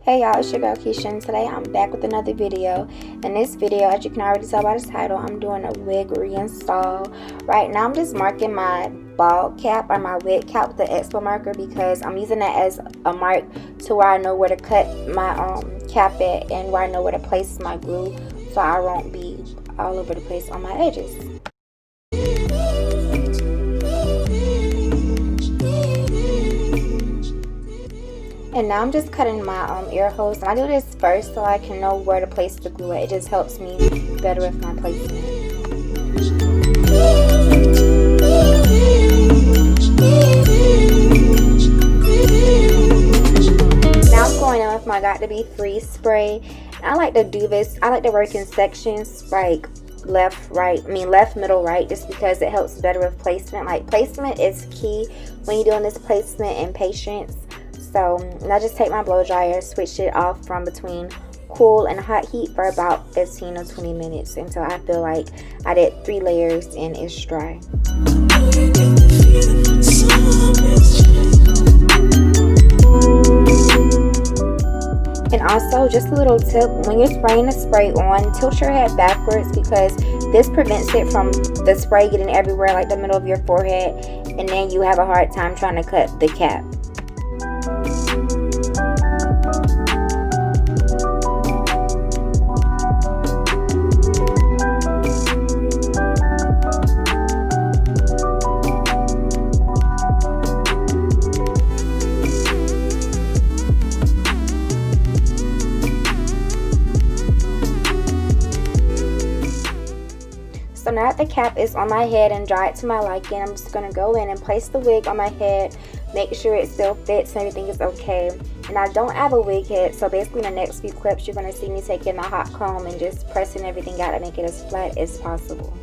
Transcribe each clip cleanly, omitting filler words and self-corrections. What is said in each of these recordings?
Hey y'all, it's your girl Keysha, and today I'm back with another video. In this video, as you can already tell by the title, I'm doing a wig reinstall. Right now I'm just marking my bald cap or my wig cap with the expo marker because I'm using that as a mark to where I know where to cut my cap at and where I know where to place my glue, so I won't be all over the place on my edges. And now I'm just cutting my ear holes, and I do this first so I can know where to place the glue at. It just helps me better with my placement. Now I'm going in with my Got To Be Free spray. And I like to do this, I like to work in sections like left, middle, right, just because it helps better with placement. Like, placement is key when you're doing this placement, and patience. So I just take my blow dryer, switch it off from between cool and hot heat for about 15 or 20 minutes until I feel like I did 3 layers and it's dry. And also, just a little tip, when you're spraying the spray on, tilt your head backwards because this prevents it from the spray getting everywhere, like the middle of your forehead, and then you have a hard time trying to cut the cap. So now that the cap is on my head and dry it to my liking, I'm just going to go in and place the wig on my head, make sure it still fits and everything is okay. And I don't have a wig head, so basically in the next few clips you're going to see me taking my hot comb and just pressing everything out to make it as flat as possible.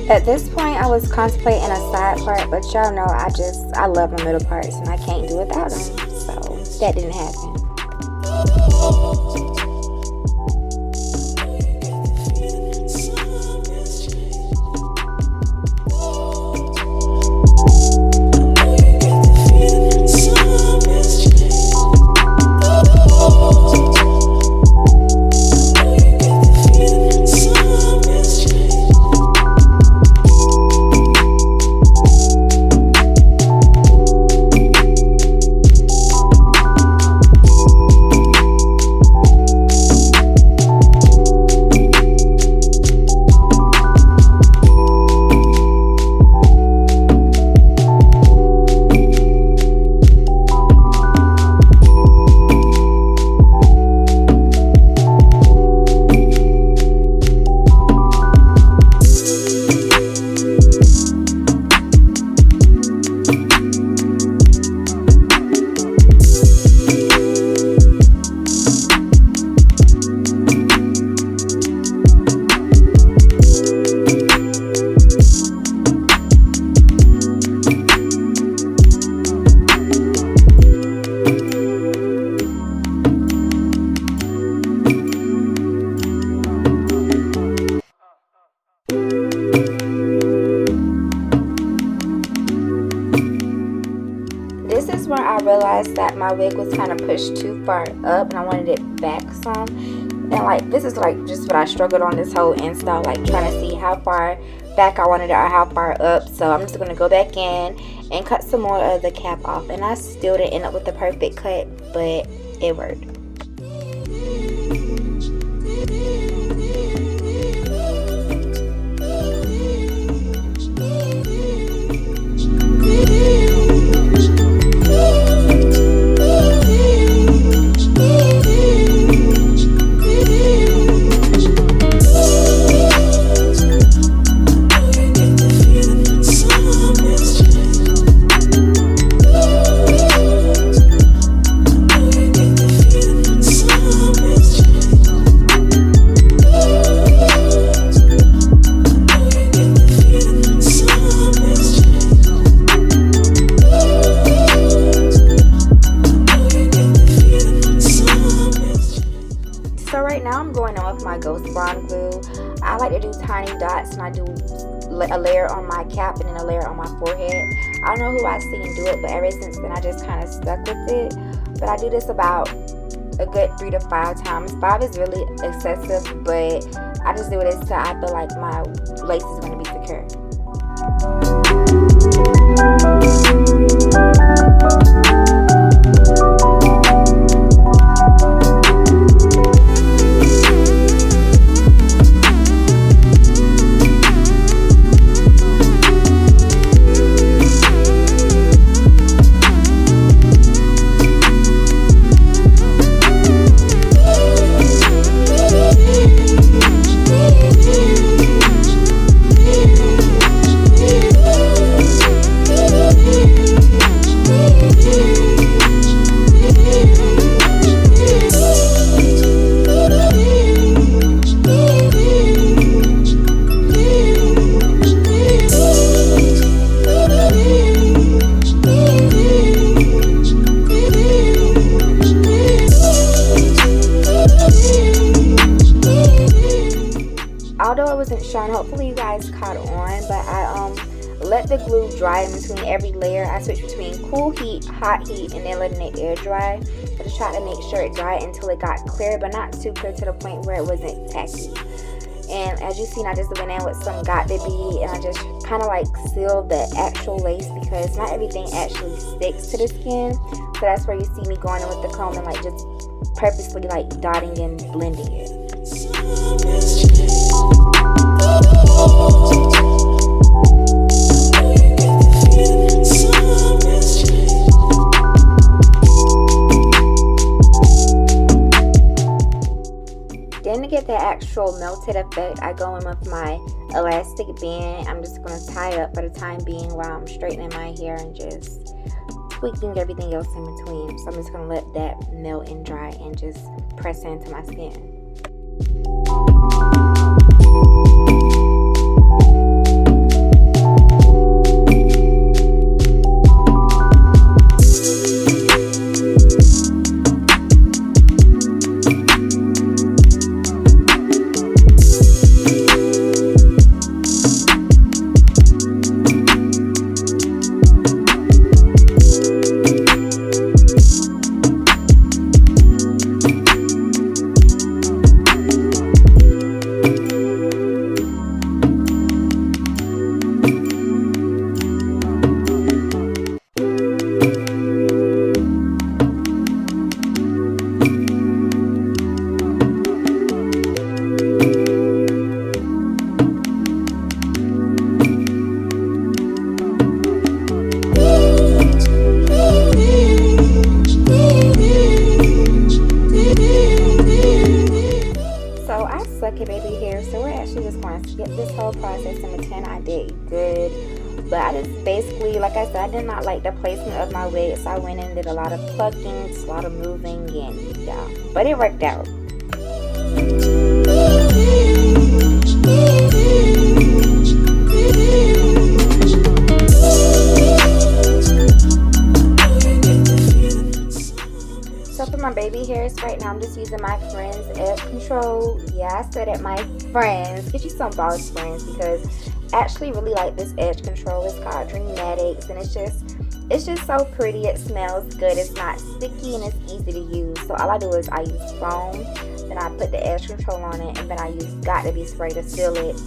At this point, I was contemplating a side part, but y'all know I love my middle parts and I can't do without them, so that didn't happen. This is where I realized that my wig was kind of pushed too far up and I wanted it back some. And like, this is like just what I struggled on this whole install, like trying to see how far back I wanted it or how far up. So I'm just going to go back in and cut some more of the cap off. And I still didn't end up with the perfect cut, but it worked. going on with my Ghost Bond glue. I like to do tiny dots, and I do a layer on my cap and then a layer on my forehead. I don't know who I've seen do it, but ever since then I just kind of stuck with it. But I do this about a good 3 to 5 times. 5 is really excessive, but I just do this till I feel like my lace is going to be secure. Although it wasn't showing, hopefully you guys caught on, but I let the glue dry in between every layer. I switched between cool heat, hot heat, and then letting it air dry. I just tried to make sure it dried until it got clear, but not too clear to the point where it wasn't tacky. And as you seen, I just went in with some Got To Be, and I just kind of like sealed the actual lace because not everything actually sticks to the skin. So that's where you see me going in with the comb and like just purposely like dotting and blending it. Then to get the actual melted effect, I go in with my elastic band. I'm just going to tie it up for the time being while I'm straightening my hair and just tweaking everything else in between. So I'm just going to let that melt and dry and just press it into my skin. Baby hair, so we're actually just going to skip this whole process and pretend I did good. But I just basically, like I said, I did not like the placement of my wig, so I went in and did a lot of plucking, a lot of moving, and yeah, but it worked out. So for my baby hairs right now, I'm just using my friend's edge control. Yeah, I said it, my friends. Get you some boss friends, because I actually really like this edge control. It's called Dreamatics, and it's just so pretty. It smells good. It's not sticky, and it's easy to use. So all I do is I use foam, then I put the edge control on it, and then I use Got To Be spray to seal it.